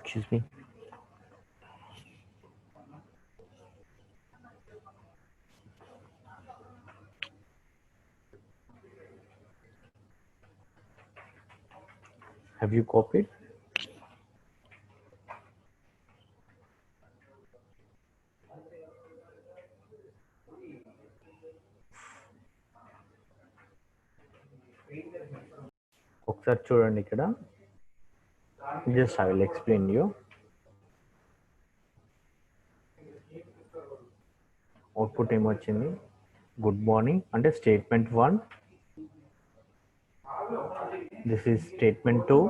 Excuse me. Have you copied? ఒకసారి చూడండి ఇక్కడ. Just I will explain you. Output ఏమొచ్చింది? గుడ్ మార్నింగ్ అంటే statement 1. This is statement 2.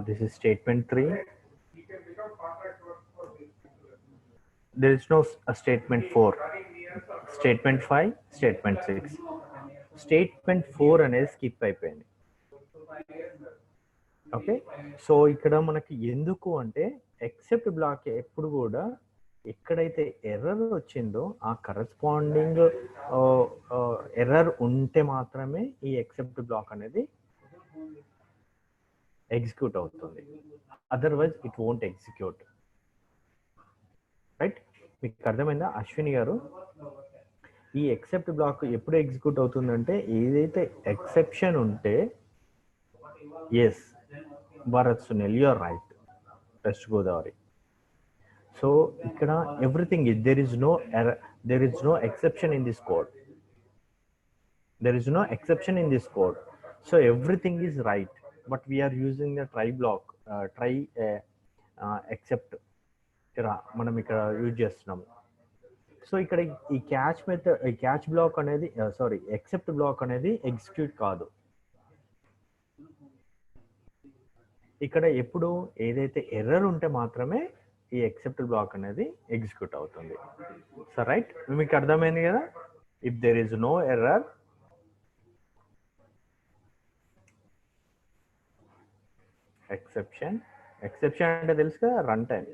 This is statement 3. There is no statement 4. Statement 5, statement 6. Statement 4 అనేది skip అయిపోయింది. Okay, so ఇక్కడ మనకి ఎందుకు అంటే ఎక్సెప్ట్ బ్లాక్ ఎప్పుడు కూడా ఎక్కడైతే ఎర్రర్ వచ్చిందో ఆ కరస్పాండింగ్ ఎర్రర్ ఉంటే మాత్రమే ఈ ఎక్సెప్ట్ బ్లాక్ అనేది ఎగ్జిక్యూట్ అవుతుంది. Otherwise it won't execute. Right, మీకు అర్థమైందా అశ్విని గారు? ఈ ఎక్సెప్ట్ బ్లాక్ ఎప్పుడు ఎగ్జిక్యూట్ అవుతుందంటే ఏదైతే ఎక్సెప్షన్ ఉంటే, yes Bharat Sunil you are right, West Godavari. So ఇక్కడ everything is there is no exception in this code. There is no exception in this code. So everything is right, but we are using the try block, try except మనం ఇక్కడ use చేస్తున్నాము. So ఇక్కడ ఈ catch block అనేది except block అనేది execute కాదు. ఇక్కడ ఎప్పుడు ఏదైతే ఎర్రర్ ఉంటే మాత్రమే ఈ ఎక్సెప్ట్ బ్లాక్ అనేది ఎగ్జిక్యూట్ అవుతుంది. సో రైట్, మీకు అర్థమైంది కదా? If there is no error, exception అంటే తెలుసు కదా, run time.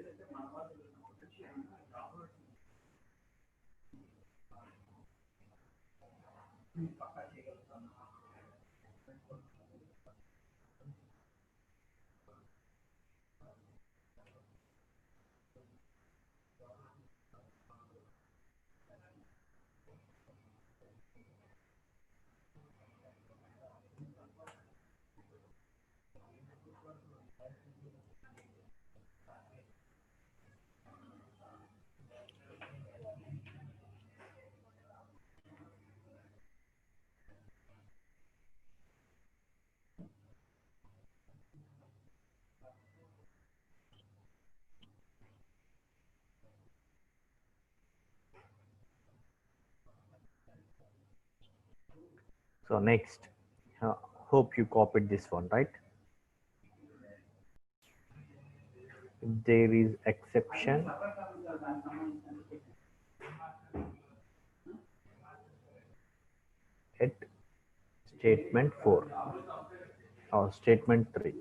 So next, hope you copied this one, right? If there is exception, at statement 4 or statement 3,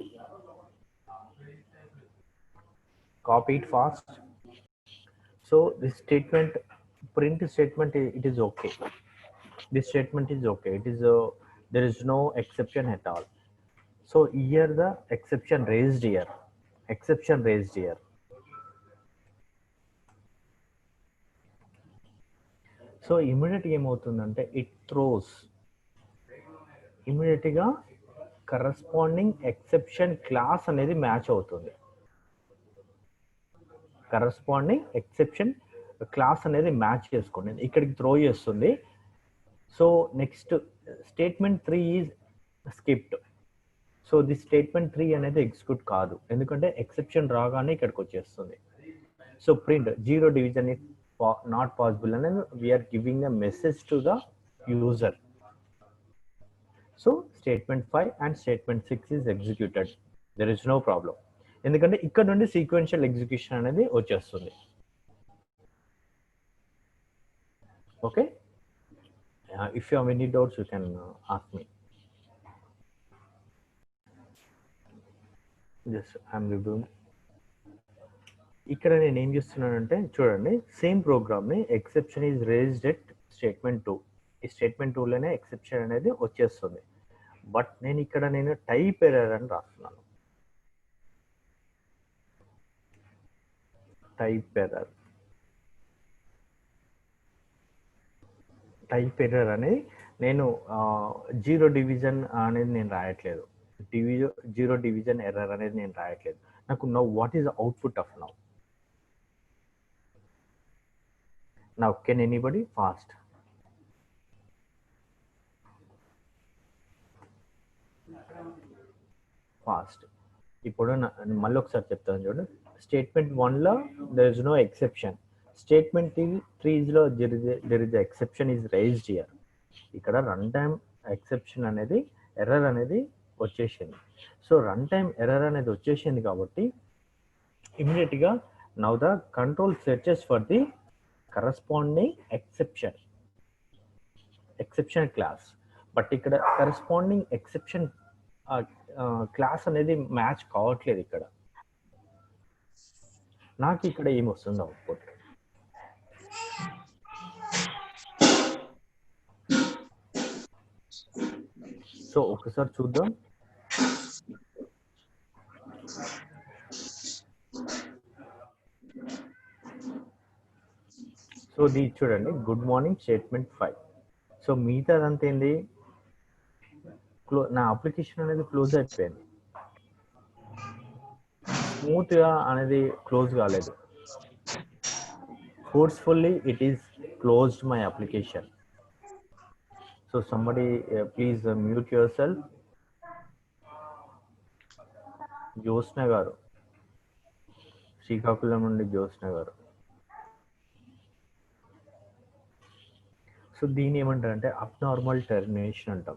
copy it fast. So this statement, print statement, it is okay. This statement is okay. It is there is no exception at all. So here the exception raised here. So ఇమీడియట్గా ఏమవుతుందంటే it throws ఇమీడియట్గా corresponding exception class అనేది match అవుతుంది. Corresponding exception class అనేది match చేసుకోండి, ఇక్కడికి throw చేస్తుంది. So next statement 3 is skipped. So the statement 3 అనేది ఎగ్జిక్యూట్ కాదు, ఎందుకంటే ఎక్సెప్షన్ రాగానే ఇక్కడికి వచ్చేస్తుంది. So print 0 division it not possible, and we are giving a message to the user. So statement 5 and statement 6 is executed. There is no problem, ఎందుకంటే ఇక్కడ నుండి sequential execution అనేది వచ్చేస్తుంది. Okay, if you have any doubts you can ask me. Just I'm reviewing. ఇక్కడ నేను ఏం చేస్తున్నానంటే చూడండి, సేమ్ ప్రోగ్రామ్ని exception is raised at statement 2. ఈ స్టేట్మెంట్ 2లోనే ఎక్సెప్షన్ అనేది వచ్చేస్తుంది. బట్ నేను ఇక్కడ టైప్ ఎర్రర్ అని రాస్తున్నాను. టైప్ ఎర్రర్ అనేది నేను జీరో డివిజన్ అనేది నేను రాయట్లేదు. జీరో డివిజన్ ఎర్రర్ అనేది నేను రాయట్లేదు. నాకు now what is the output of now? Now can anybody fast? ఇప్పుడు మళ్ళీ ఒకసారి చెప్తాను చూడండి. స్టేట్మెంట్ 1లో there is no exception. Statement 3లో there is exception is raised here. ఇక్కడ రన్ టైమ్ ఎక్సెప్షన్ అనేది ఎర్రర్ అనేది వచ్చేసింది. సో రన్ టైమ్ ఎర్రర్ అనేది వచ్చేసింది కాబట్టి ఇమీడియట్గా now the control searches for the corresponding exception class. But ఇక్కడ కరస్పాండింగ్ ఎక్సెప్షన్ క్లాస్ అనేది మ్యాచ్ కావట్లేదు. ఇక్కడ నాకు ఇక్కడ ఏమొస్తుంది అవుట్పుట్? సో ఒకసారి చూద్దాం. సో ఇది చూడండి, గుడ్ మార్నింగ్ స్టేట్మెంట్ 5. సో మిగతాదంతా ఏంది? నా అప్లికేషన్ అనేది క్లోజ్ అయిపోయింది. స్మూత్గా అనేది క్లోజ్ కాలేదు. Forcefully it is closed my application. So somebody please mute your self. Jyotsna గారు, శ్రీకాకుళం నుండి జ్యోత్స్న గారు. సో దీన్ని ఏమంటారంటే అబ్నార్మల్ టెర్మినేషన్ అంటాం.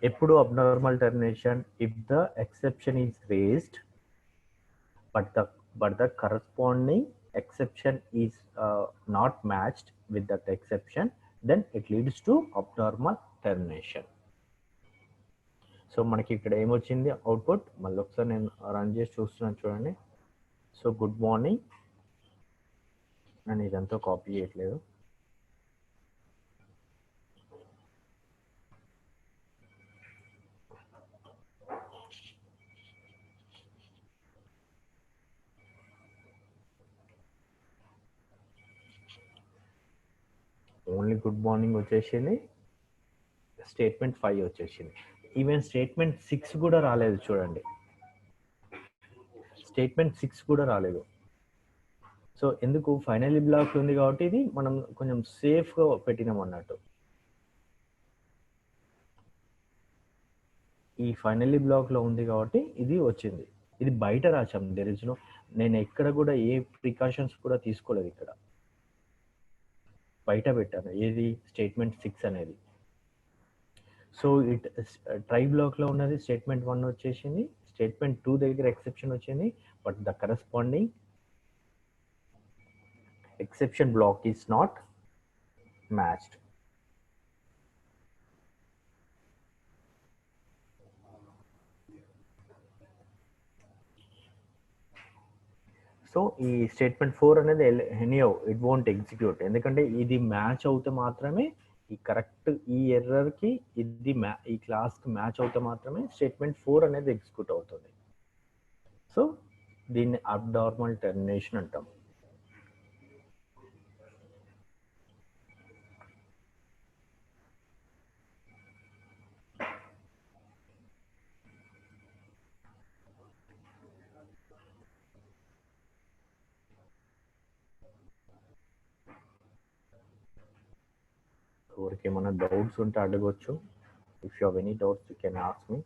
ఎప్పుడు abnormal termination? If the exception is raised but the corresponding exception is not matched with that exception, then it leads to abnormal termination. So మనకి ఇక్కడ ఏమొచ్చింది అవుట్పుట్? మళ్ళీ ఒకసారి నేను రన్ చేసి చూస్తున్నాను చూడండి. సో గుడ్ మార్నింగ్, నేను ఇదంతా కాపీ చేయట్లేదు. ఓన్లీ గుడ్ మార్నింగ్ వచ్చేసింది, స్టేట్మెంట్ 5 వచ్చేసింది. ఈవెన్ స్టేట్మెంట్ 6 కూడా రాలేదు చూడండి. స్టేట్మెంట్ 6 కూడా రాలేదు. సో ఎందుకు? ఫైనలీ బ్లాక్ ఉంది కాబట్టి ఇది మనం కొంచెం సేఫ్గా పెట్టినాం అన్నట్టు. ఈ ఫైనలీ బ్లాక్లో ఉంది కాబట్టి ఇది వచ్చింది. ఇది బయట రాసాం. దెర్ ఇస్ నో, నేను ఎక్కడ కూడా ఏ ప్రికాషన్స్ కూడా తీసుకోలేదు. ఇక్కడ బయట పెట్టాను. ఏది? స్టేట్మెంట్ 6 అనేది. సో ఇట్ ట్రై బ్లాక్లో ఉన్నది స్టేట్మెంట్ 1 వచ్చేసింది. స్టేట్మెంట్ 2 దగ్గర ఎక్సెప్షన్ వచ్చింది, but the corresponding exception block is not matched. So ఈ స్టేట్మెంట్ 4 అనేది ఎనీహౌ ఇట్ వోంట్ ఎగ్జిక్యూట్. ఎందుకంటే ఇది మ్యాచ్ అవుతే మాత్రమే ఈ కరెక్ట్, ఈ ఎర్రర్కి ఇది ఈ క్లాస్కి మ్యాచ్ అవుతే మాత్రమే స్టేట్మెంట్ 4 అనేది ఎగ్జిక్యూట్ అవుతుంది. సో దీన్ని అబ్నార్మల్ టెర్మినేషన్ అంటాం. ఎవరికి ఏమైనా డౌట్స్ ఉంటే అడగవచ్చు. If you have any doubts you can ask me.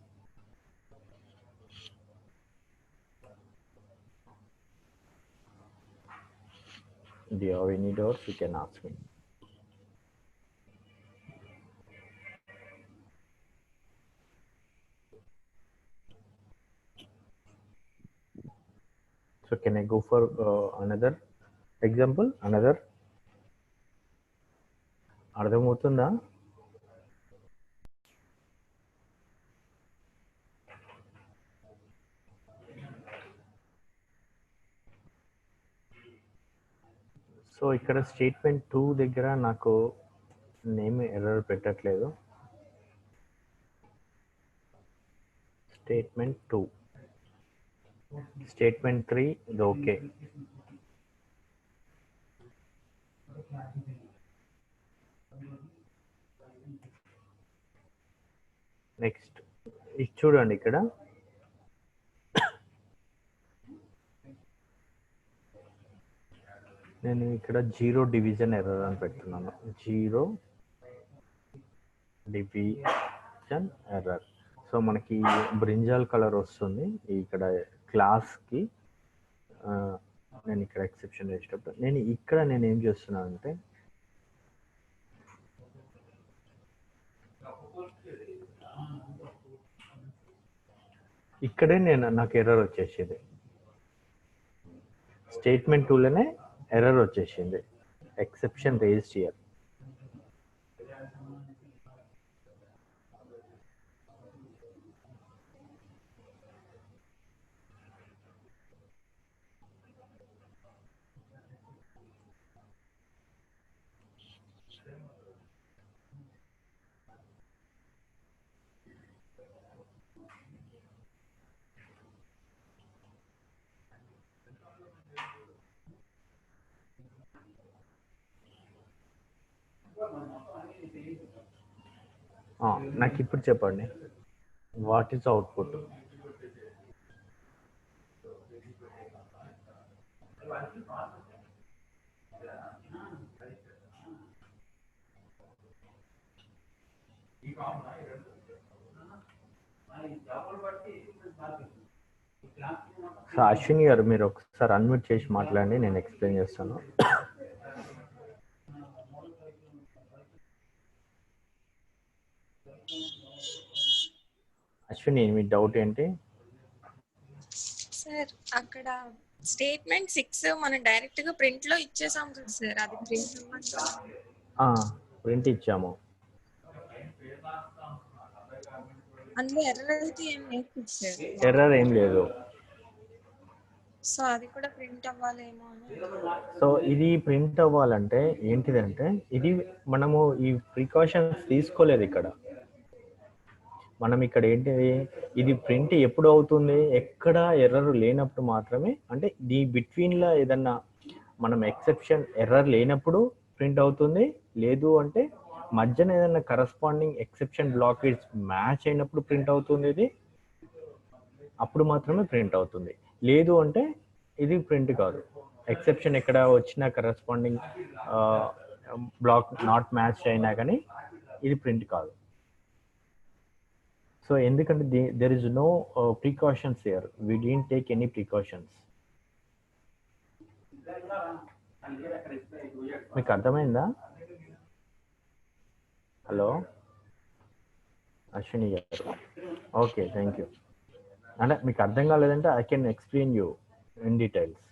Do you have any doubts? You can ask me. So can I go for another example? Another? అర్థమవుతుందా? So ఇక్కడ statement 2 దగ్గర నాకు name error పెట్టట్లేదు. Statement 2. Statement 3 is okay. Next ఇది చూడండి, ఇక్కడ నేను ఇక్కడ 0 డివిజన్ ఎర్రర్ అని పెడుతున్నాను. 0 డివిజన్ ఎర్రర్. సో మనకి బ్రింజాల్ కలర్ వస్తుంది ఇక్కడ క్లాస్కి. నేను ఇక్కడ ఎక్సెప్షన్ వేసేటప్పుడు నేను ఏం చేస్తున్నాను అంటే ఇక్కడే నాకు ఎర్రర్ వచ్చేసింది. స్టేట్మెంట్ 2లోనే ఎర్రర్ వచ్చేసింది, ఎక్సెప్షన్ రేజ్డ్ హియర్. నాకు ఇప్పుడు చెప్పండి, what is output? So Ashwini గారు, మీరు ఒకసారి అన్మ్యూట్ చేసి మాట్లాడండి, నేను ఎక్స్ప్లెయిన్ చేస్తాను. అశ్విని, మీ డౌట్ ఏంటి? సార్ అక్కడ స్టేట్మెంట్ 6 మనం డైరెక్ట్ గా ప్రింట్ లో ఇచ్చేసాం కదా సార్, అది ప్రింట్ ఇచ్చాము. అందులో ఎర్రర్ అయితే ఏం లేదు సార్. ఎర్రర్ ఏం లేదు. సో అది కూడా ప్రింట్ అవ్వాలేమో అని. సో ఇది ప్రింట్ అవ్వాలంటే ఏంటిదంటే, ఇది మనము ఈ ప్రికాషన్స్ తీసుకోలేదు ఇక్కడ. మనం ఇక్కడ ఏంటిది, ఇది ప్రింట్ ఎప్పుడు అవుతుంది, ఎక్కడ ఎర్రర్ లేనప్పుడు మాత్రమే, అంటే ఈ బిట్వీన్లో ఏదన్నా మనం ఎక్సెప్షన్ ఎర్రర్ లేనప్పుడు ప్రింట్ అవుతుంది. లేదు అంటే మధ్యన ఏదైనా కరస్పాండింగ్ ఎక్సెప్షన్ బ్లాకేజ్ మ్యాచ్ అయినప్పుడు ప్రింట్ అవుతుంది. ఇది అప్పుడు మాత్రమే ప్రింట్ అవుతుంది. లేదు అంటే ఇది ప్రింట్ కాదు. ఎక్సెప్షన్ ఎక్కడ వచ్చినా కరస్పాండింగ్ బ్లాక్ నాట్ మ్యాచ్ అయినా కానీ ఇది ప్రింట్ కాదు. సో ఎందుకంటే there is no precautions here. We didn't take any precautions. మీకు అర్థమైందా? హలో అశ్విని గారు, ఓకే, థ్యాంక్ యూ. అంటే మీకు అర్థం కాలేదంటే I can explain you in details.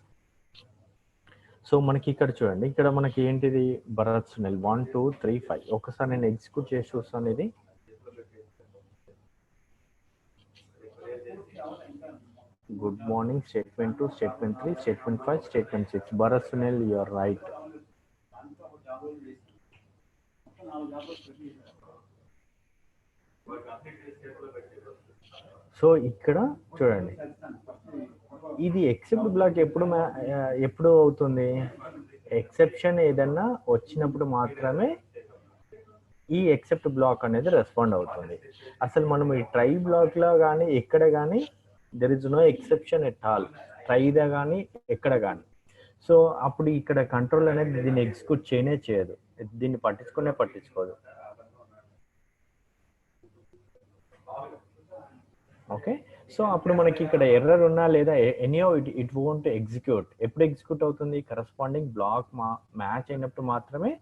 So మనకి ఇక్కడ చూడండి, ఇక్కడ మనకి ఏంటిది, భరత్ సునీల్ 1 2 3 5. ఒకసారి నేను ఎగ్జిక్యూట్ చేసి చూస్తాను. ఇది good morning, statement 2, statement 3, statement 5, statement 6. Bharat Sunil, you are right. So ఇక్కడ చూడండి, ఇది ఎక్సెప్ట్ బ్లాక్ ఎప్పుడు అవుతుంది, ఎక్సెప్షన్ ఏదన్నా వచ్చినప్పుడు మాత్రమే ఈ ఎక్సెప్ట్ బ్లాక్ అనేది రెస్పాండ్ అవుతుంది. అసలు మనం ఈ ట్రై బ్లాక్ లో కానీ ఎక్కడ కానీ there is no exception at all, ట్రైదా కానీ ఎక్కడ కానీ. సో అప్పుడు ఇక్కడ కంట్రోల్ అనేది దీన్ని ఎగ్జిక్యూట్ చేయదు, దీన్ని పట్టించుకోదు. ఓకే, సో అప్పుడు మనకి ఇక్కడ ఎర్రర్ ఉన్నా లేదా ఎనీహౌ ఇట్ వోంట్ ఎగ్జిక్యూట్. ఎప్పుడు ఎగ్జిక్యూట్ అవుతుంది, కరస్పాండింగ్ బ్లాక్ మ్యాచ్ అయినప్పుడు మాత్రమే,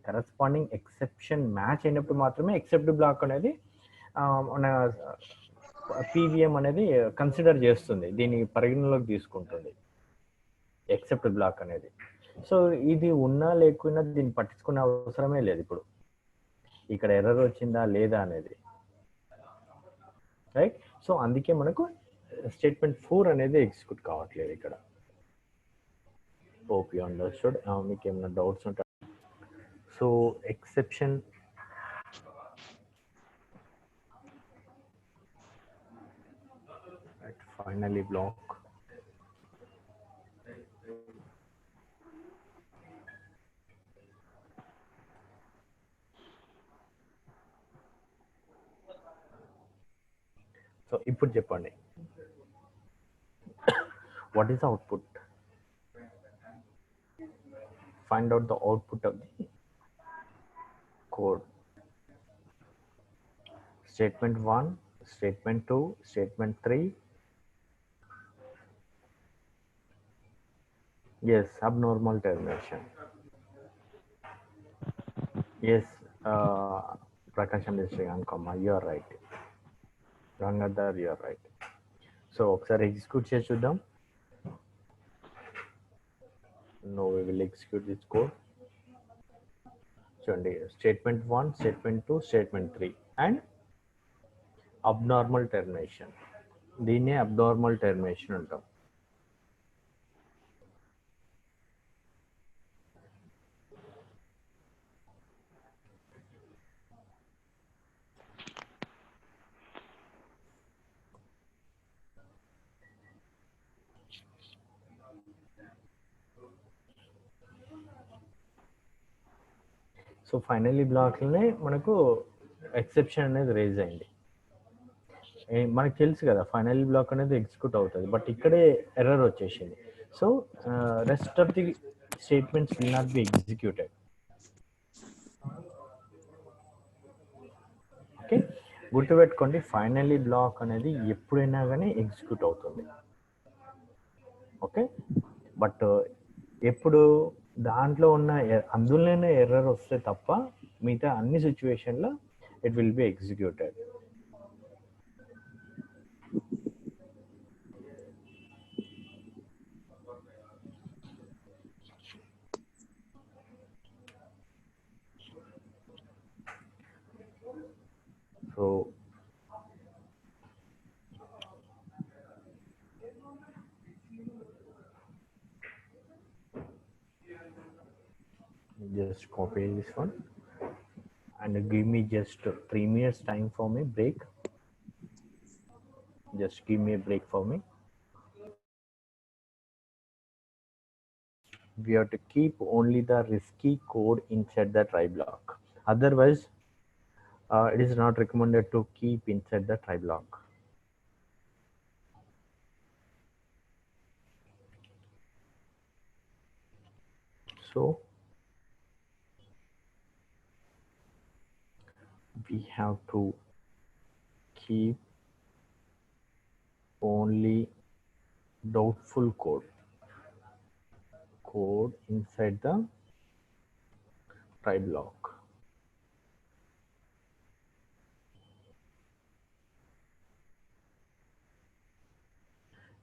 కరస్పాండింగ్ ఎక్సెప్షన్ మ్యాచ్ అయినప్పుడు మాత్రమే ఎక్సెప్ట్ బ్లాక్ అనేది మన పీవీఎం అనేది కన్సిడర్ చేస్తుంది, దీన్ని పరిగణలోకి తీసుకుంటుంది ఎక్సెప్ట్ బ్లాక్ అనేది. సో ఇది ఉన్నా లేకున్నా దీన్ని పట్టించుకునే అవసరమే లేదు ఇప్పుడు, ఇక్కడ ఎర్రర్ వచ్చిందా లేదా అనేది, రైట్. సో అందుకే మనకు స్టేట్మెంట్ 4 అనేది ఎగ్జిక్యూట్ కావట్లేదు ఇక్కడ. Hope you understood. మీకు ఏమైనా డౌట్స్ ఉంటాయి? So exception finally block. So ఇప్పుడు చెప్పండి, what is the output? Find out the output of the code. Statement 1, statement 2, statement 3. Yes, abnormal termination. Yes, Prakasham Deshrigan, you are right. Gangadhar, you are right. So ఒకసారి execute చేసి చూద్దాం. No, we will execute this code. చూడండి, statement 1, statement 2, statement 3 and abnormal termination. దీన్నే abnormal termination అంటాం. So finally బ్లాక్లోనే మనకు exception అనేది raise అయింది. మనకు తెలుసు కదా ఫైనల్ బ్లాక్ అనేది ఎగ్జిక్యూట్ అవుతుంది, బట్ ఇక్కడే ఎర్రర్ వచ్చేసింది. So rest of the statements will not be executed. Okay, గుర్తుపెట్టుకోండి, ఫైనల్లీ బ్లాక్ అనేది ఎప్పుడైనా కానీ ఎగ్జిక్యూట్ అవుతుంది. ఓకే, బట్ ఎప్పుడు దాంట్లో ఉన్న అందులోనే ఎర్రర్ వస్తే తప్ప మిగతా అన్ని సిచ్యువేషన్లో it will be executed. So just copy this one and give me just 3 minutes time for me break. Just give me a break for me. We have to keep only the risky code inside the try block. Otherwise, it is not recommended to keep inside the try block. So we have to keep only doubtful code inside the try block.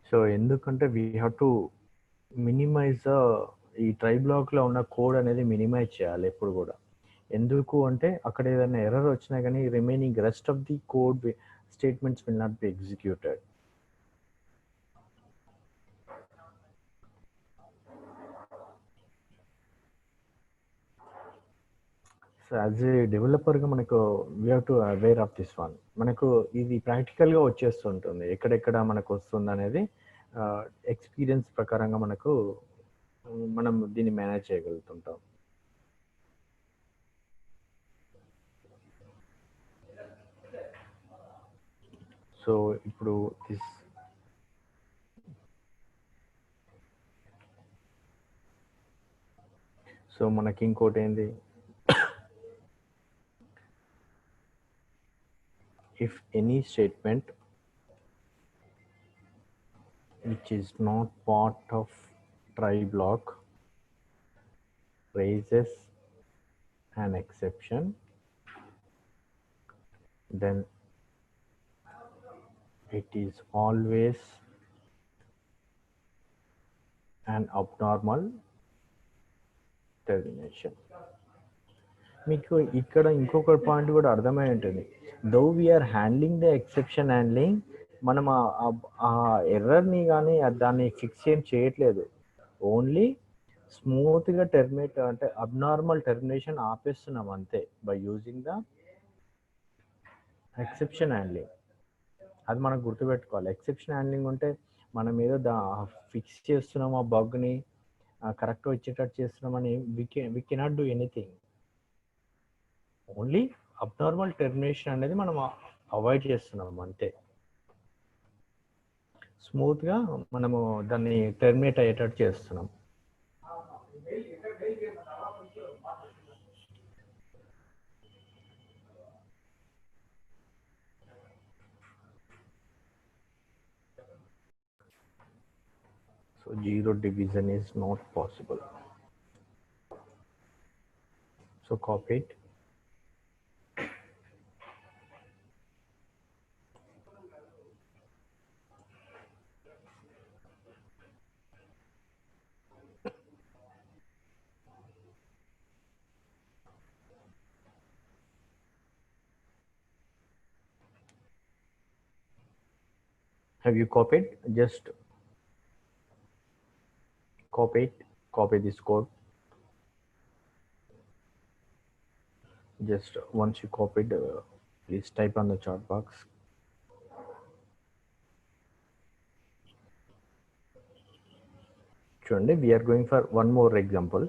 So ఎందుకంటే we have to minimise ఈ try బ్లాక్లో ఉన్న code అనేది minimise చేయాలి ఎప్పుడు కూడా. ఎందుకు అంటే అక్కడ ఏదైనా ఎర్రర్ వచ్చినా కానీ remaining rest of the code statements will not be executed. So as a డెవలపర్గా మనకు we have to aware of this one. మనకు ఇది ప్రాక్టికల్గా వచ్చేస్తుంటుంది, ఎక్కడెక్కడ మనకు వస్తుంది అనేది ఎక్స్పీరియన్స్ ప్రకారంగా మనం దీన్ని మేనేజ్ చేయగలుగుతుంటాం. సో ఇప్పుడు సో మనకి ఇంకోటి ఏంది, if any statement which is not part of try block raises an exception, then it is always an abnormal termination. మీకు ఇక్కడ ఇంకొక పాయింట్ కూడా అర్థమై ఉంటుంది. Though we are handling the exception handling, మనం ఆ ఎర్రర్ని కానీ దాన్ని ఫిక్స్ ఏం చేయట్లేదు, ఓన్లీ స్మూత్గా టెర్మినేట్ అంటే అబ్నార్మల్ టెర్మినేషన్ ఆపేస్తున్నాం అంతే by using the exception handling. అది మనం గుర్తుపెట్టుకోవాలి. ఎక్సెప్షన్ హ్యాండ్లింగ్ ఉంటే మనం ఏదో ఫిక్స్ చేస్తున్నాం ఆ బగ్ని, కరెక్ట్గా వచ్చేటట్టు చేస్తున్నామని we cannot do anything. Only abnormal termination అనేది మనం అవాయిడ్ చేస్తున్నాం అంతే. స్మూత్గా మనము దాన్ని టెర్మినేట్ అయ్యేటట్టు చేస్తున్నాం. So zero division is not possible. So copy it. Have you copied? Just copy it. Copy this code. Just once you copied, please type on the chat box. Chunde, we are going for one more example.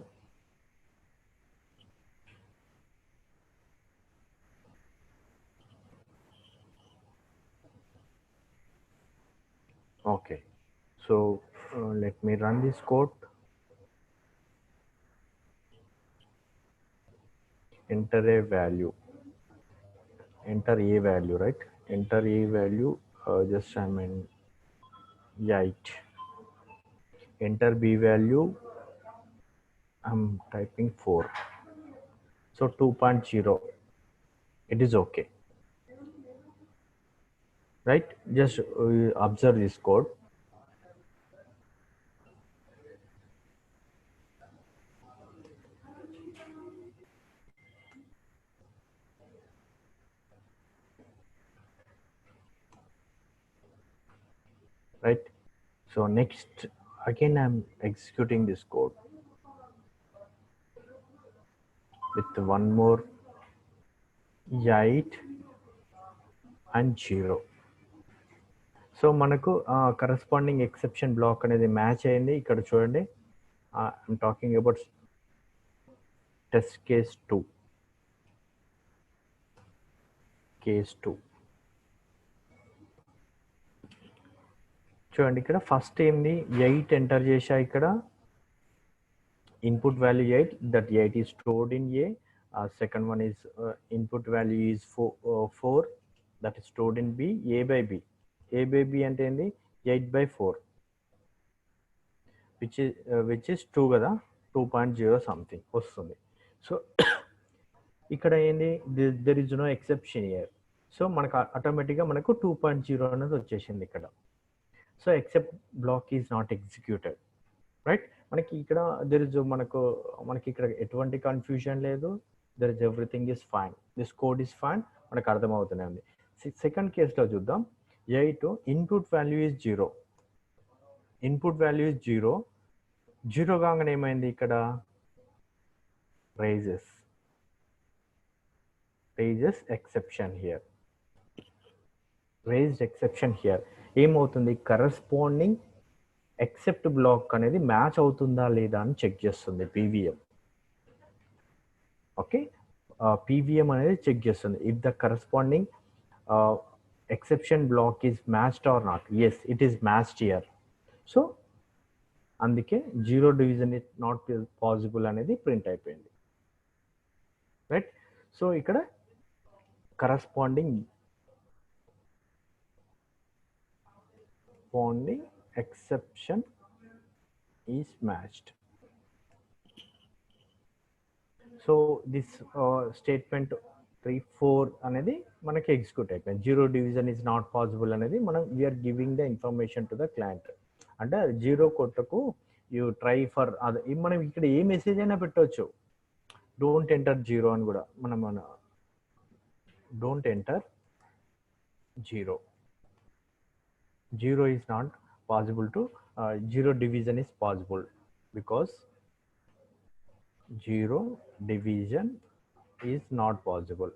Okay, so let me run this code. Enter a value. Enter a value, right? Enter a value. Just I mean 8. Enter b value. I'm typing 4. So 2.0. It is okay, right? Just observe this code. Right? So next, again, I'm executing this code with one more 8 and 0. So మనకు corresponding exception black అనేది match అయింది. ఇక్కడ చూడండి, I'm talking about test case 2. చూడండి, ఇక్కడ first ఏంది 8 enter చేశా. ఇక్కడ input value 8, that 8 is stored in A. Second one is input value is 4, that is stored in B. A by B అంటే ఏంది 8/4, which is 2 కదా, 2.0 సంథింగ్ వస్తుంది. So ఇక్కడ ఏంది, there is no exception here. So మనకు ఆటోమేటిక్గా మనకు 2.0 అనేది వచ్చేసింది ఇక్కడ. So except block is not executed, right? మనకి ఇక్కడ మనకి ఇక్కడ ఎటువంటి కన్ఫ్యూజన్ లేదు. There is everything is fine, this code is fine, మనకు అర్థమవుతూనే ఉంది. సెకండ్ కేసులో చూద్దాం. 8 input value is 0. Input value is 0 కాగానే ఏమైంది, ఇక్కడ raises exception here. Raised exception here ఏమవుతుంది, కరస్పాండింగ్ ఎక్సెప్ట్ బ్లాక్ అనేది మ్యాచ్ అవుతుందా లేదా అని చెక్ చేస్తుంది పీవీఎం. ఓకే, పీవీఎం అనేది చెక్ చేస్తుంది if the corresponding exception block is matched or not. Yes, it is matched here. So అందుకే 0 డివిజన్ ఇట్ నాట్ పాసిబుల్ అనేది ప్రింట్ అయిపోయింది, రైట్? సో ఇక్కడ corresponding exception is matched. So this statement 3, 4 అనేది మనకి execute అయిపోయింది. 0 division is not possible అనేది మనం we're giving the information to the client. అంటే 0 కొట్టకు, యూ ట్రై ఫర్ అది. మనం ఇక్కడ ఏ మెసేజ్ అయినా పెట్టవచ్చు, డోంట్ ఎంటర్ 0 అని కూడా. మనం don't enter 0 is not possible to 0 division is possible because 0 division is not possible.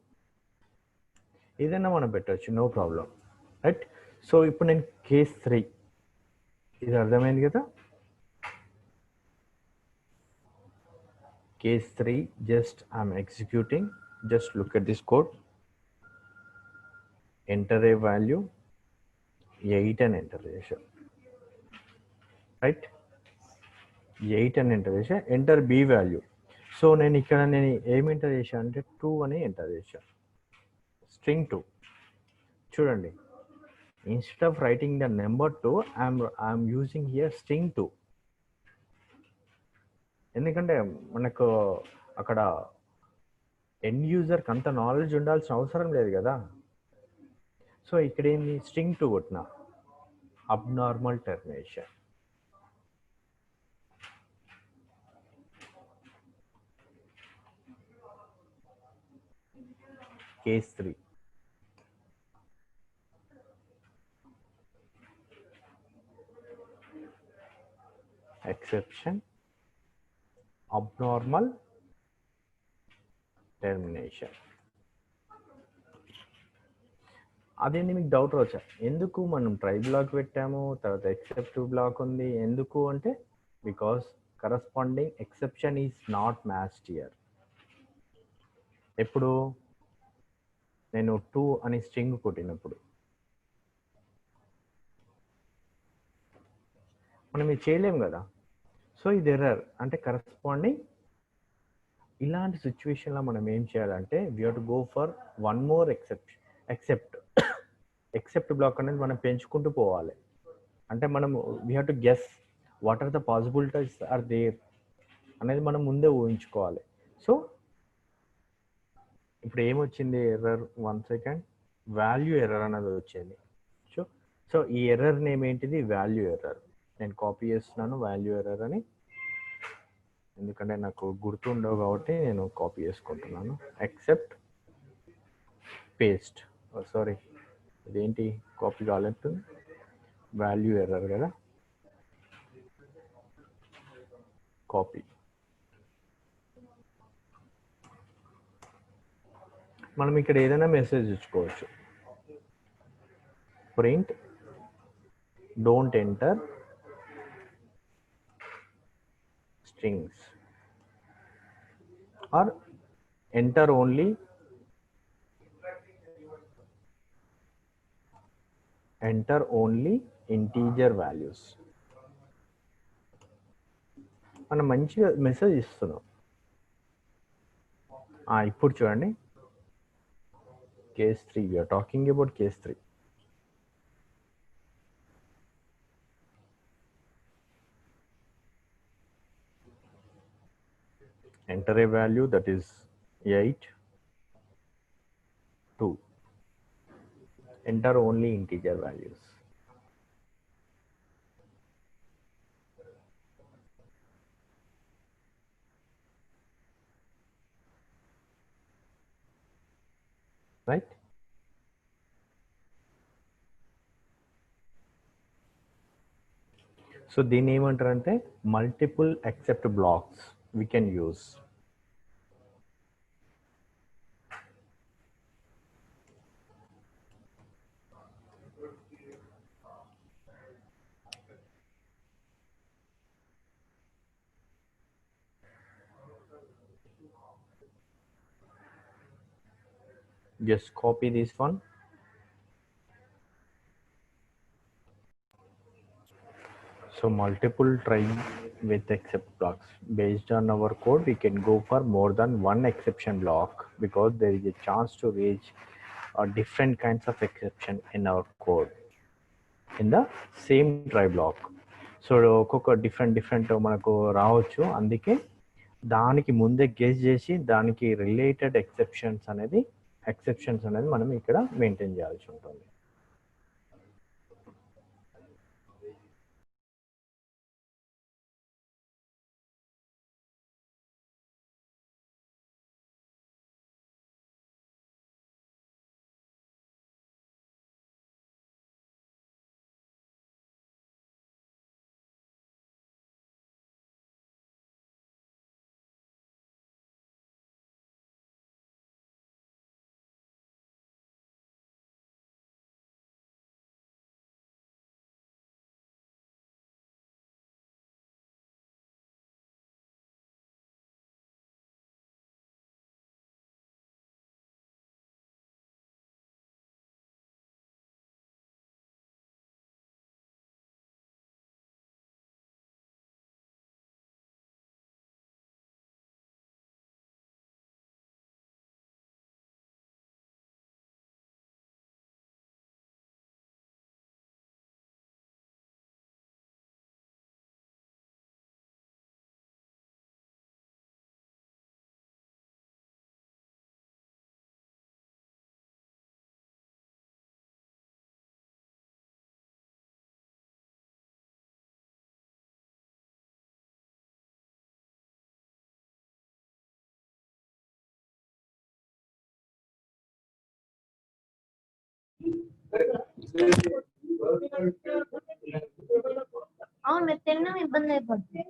ఏదైనా మనం పెట్టచ్చు, నో ప్రాబ్లం, రైట్? సో ఇప్పుడు నేను కేస్ 3 ఇది అర్థమైంది కదా. Case 3, just I'm executing. Just look at this code. Enter a value 8 and enter చేసా, right. 8 అని ఎంటర్ చేసా. Enter B value. సో నేను ఇక్కడ ఏం ఎంటర్ చేసా అంటే 2 అని ఎంటర్ చేసా, స్ట్రింగ్ 2. చూడండి, instead of writing the number 2, I'm using here string 2. ఎందుకంటే మనకు అక్కడ ఎండ్ యూజర్కి అంత నాలెడ్జ్ ఉండాల్సిన అవసరం లేదు కదా. సో ఇక్కడ ఏంది, స్ట్రింగ్ 2 కొట్టిన, abnormal termination. Case 3. exception abnormal termination. అదేంటి మీకు డౌట్ వచ్చా, ఎందుకు మనం ట్రై బ్లాక్ పెట్టాము, తర్వాత ఎక్సెప్టివ్ బ్లాక్ ఉంది ఎందుకు అంటే, because corresponding exception is not matched here. ఎప్పుడు నేను 2 అని స్ట్రింగ్ కొట్టినప్పుడు మనం ఇది చేయలేము కదా. సో ఇది ఎర్రర్ అంటే కరస్పాండింగ్. ఇలాంటి సిచ్యువేషన్లో మనం ఏం చేయాలంటే, we have to go for one more except block అనేది మనం పెంచుకుంటూ పోవాలి. అంటే మనం we have to guess what are the possibilities are there అనేది మనం ముందే ఊహించుకోవాలి. సో ఇప్పుడు ఏమొచ్చింది ఎర్రర్, 1 సెకండ్, వాల్యూ ఎర్రర్ అనేది వచ్చింది. సో ఈ ఎర్రర్ నేమ్ ఏంటిది, వాల్యూ ఎర్రర్. నేను కాపీ చేస్తున్నాను వాల్యూ ఎర్రర్ అని, ఎందుకంటే నాకు గుర్తుండవు కాబట్టి నేను కాపీ చేసుకుంటున్నాను. ఎక్సెప్ట్ పేస్ట్, సారీ ఇదేంటి కాపీ కాలేదు, వాల్యూ ఎర్రర్ కదా, కాపీ. మనం ఇక్కడ ఏదైనా మెసేజ్ ఇచ్చుకోవచ్చు, print don't enter strings or enter only integer values. మనం మంచిగా మెసేజ్ ఇస్తున్నాం. ఇప్పుడు చూడండి, case 3, we're talking about case 3. enter a value that is 8, 2. Enter only integer values. Right? So దీన్ని ఏమంటారంటే multiple except blocks we can use. Just copy this one. So multiple try with except blocks. Based on our code, we can go for more than one exception block because there is a chance to reach different kinds of exception in our code in the same try block. So ఒక్కొక్క different మనకు రావచ్చు. అందుకే దానికి ముందే guess చేసి దానికి related exceptions అనేది మనం ఇక్కడ మెయింటైన్ చేయాల్సి ఉంటుంది. అవును తినడం ఇబ్బంది అయిపోతుంది.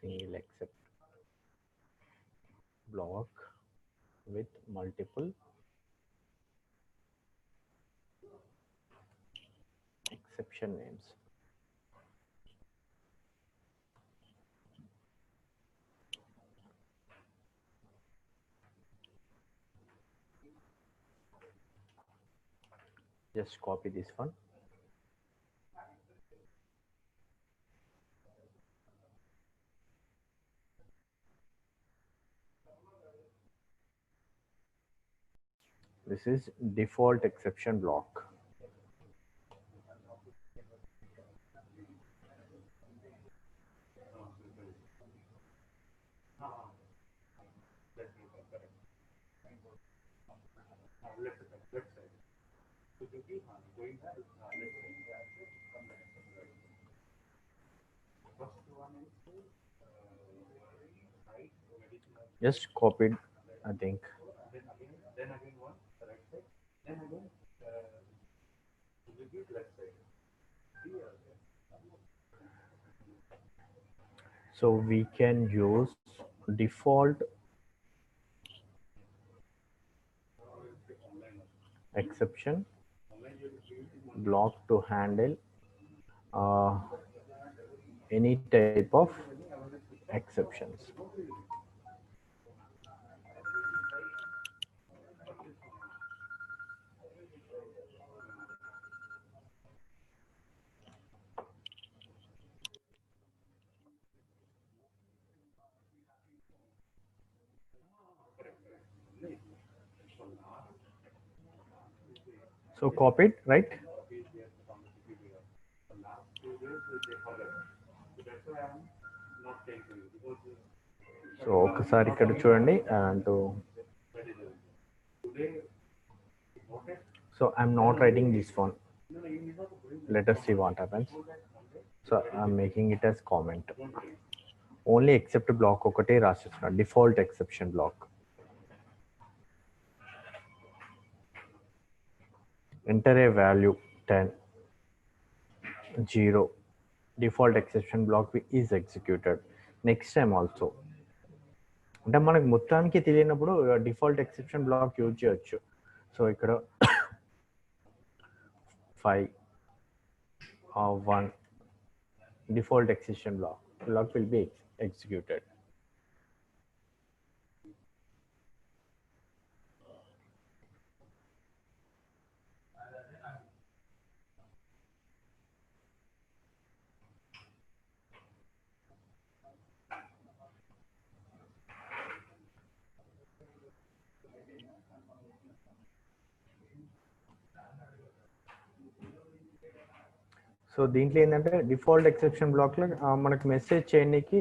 Single except block with multiple exception names. Just copy this one. This is default exception block. Just copied, I think. So we can use default exception block to handle any type of exceptions. So copied, right? So ఒకసారి ఇక్కడ చూడండి and so I'm not writing this one. Let us see what happens. So I'm making it as comment. Only except block ఒకటే రాసేస్తున్నా, default exception block. Enter a value 10, 0. Default exception block is executed. Next time also. అంటే మనకు మొత్తానికి తెలియనప్పుడు default exception black use చేయొచ్చు. So ఇక్కడ 5 1 default exception block will be executed. So దీంట్లో ఏంటంటే default exception బ్లాక్లో మనకు మెసేజ్ చేయడానికి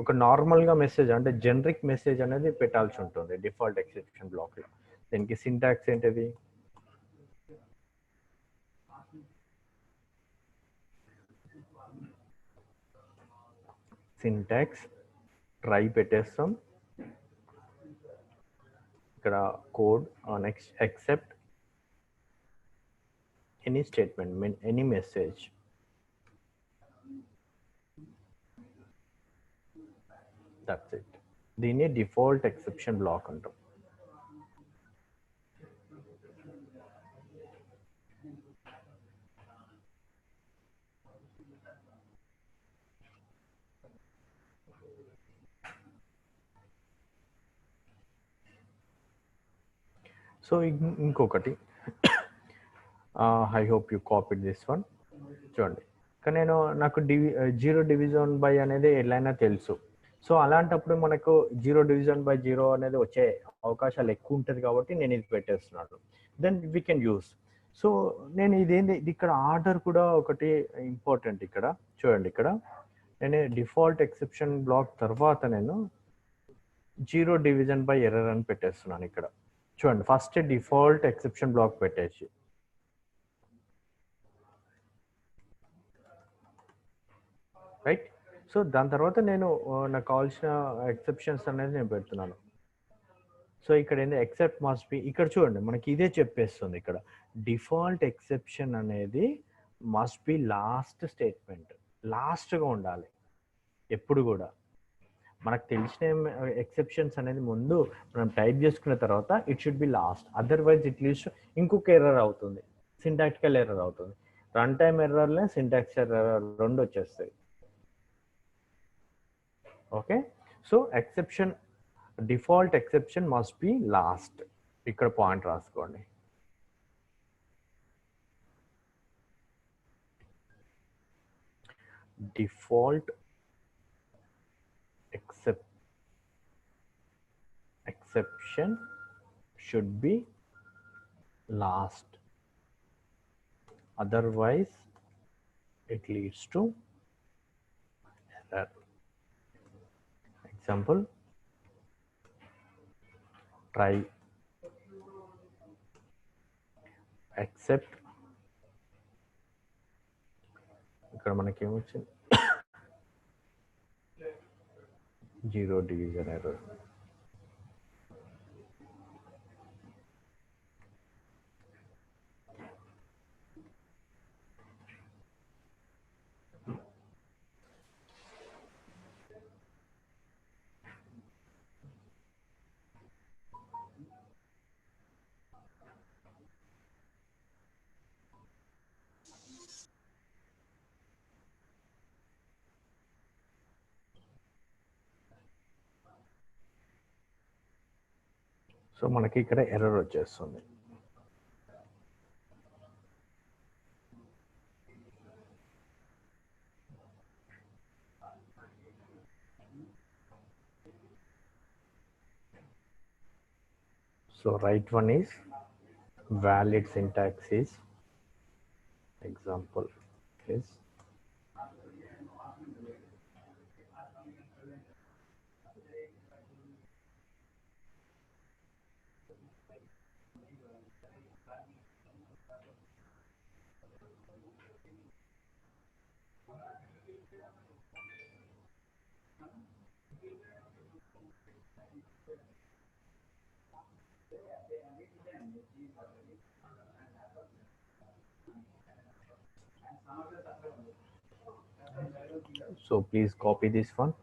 ఒక నార్మల్గా మెసేజ్ అంటే జనరిక్ మెసేజ్ అనేది పెట్టాల్సి ఉంటుంది డిఫాల్ట్ ఎక్సెప్షన్ బ్లాక్లో. దీనికి సింటాక్స్ ఏంటిది? సింటాక్స్ ట్రై పెట్టేస్తాం, ఇక్కడ code next except any statement any message. That's it. దీన్ని డిఫాల్ట్ ఎక్సెప్షన్ బ్లాక్ అంటాం. సో ఇంకొకటి, I hope you copied this one. చూడండి, కానీ నాకు జీరో డివిజన్ బై అనేది ఎట్లయినా తెలుసు. సో అలాంటప్పుడు మనకు 0 డివిజన్ బై 0 అనేది వచ్చే అవకాశాలు ఎక్కువ ఉంటుంది కాబట్టి నేను ఇది పెట్టేస్తున్నాను. Then we can use. So నేను ఇదేంటి ఇక్కడ ఆర్డర్ కూడా ఒకటి ఇంపార్టెంట్. ఇక్కడ చూడండి, ఇక్కడ నేను డిఫాల్ట్ ఎక్సెప్షన్ బ్లాక్ తర్వాత నేను జీరో డివిజన్ బై ఎర్రర్ అని పెట్టేస్తున్నాను ఇక్కడ. చూడండి, ఫస్ట్ డిఫాల్ట్ ఎక్సెప్షన్ బ్లాక్ పెట్టేసి రైట్. సో దాని తర్వాత నేను నాకు కావాల్సిన ఎక్సెప్షన్స్ అనేది నేను పెడుతున్నాను. సో ఇక్కడ ఏంది ఎక్సెప్ట్ మస్ట్ బి, ఇక్కడ చూడండి మనకి ఇదే చెప్పేస్తుంది ఇక్కడ డిఫాల్ట్ ఎక్సెప్షన్ అనేది మస్ట్ బి లాస్ట్ స్టేట్మెంట్, లాస్ట్గా ఉండాలి ఎప్పుడు కూడా. మనకు తెలిసిన ఎక్సెప్షన్స్ అనేది ముందు మనం టైప్ చేసుకున్న తర్వాత it should be last, otherwise it leads ఇంకొక ఎర్రర్ అవుతుంది, సింటాక్టికల్ ఎర్రర్ అవుతుంది. రన్ టైమ్ ఎర్రర్లే సింటాక్స్ ఎర్రర్ రెండు వచ్చేస్తాయి. Okay, so exception default exception must be last, ఇక్కడ పాయింట్ రాసుకోండి. Default exception should be last, otherwise it leads to error. Example, try except, ఇక్కడ మనకి ఏమొచ్చింది జీరో డివిజన్ ఎర్రర్. సో మనకి ఇక్కడ ఎర్రర్ వచ్చేస్తుంది. So right one is valid syntax is, example is so please copy this one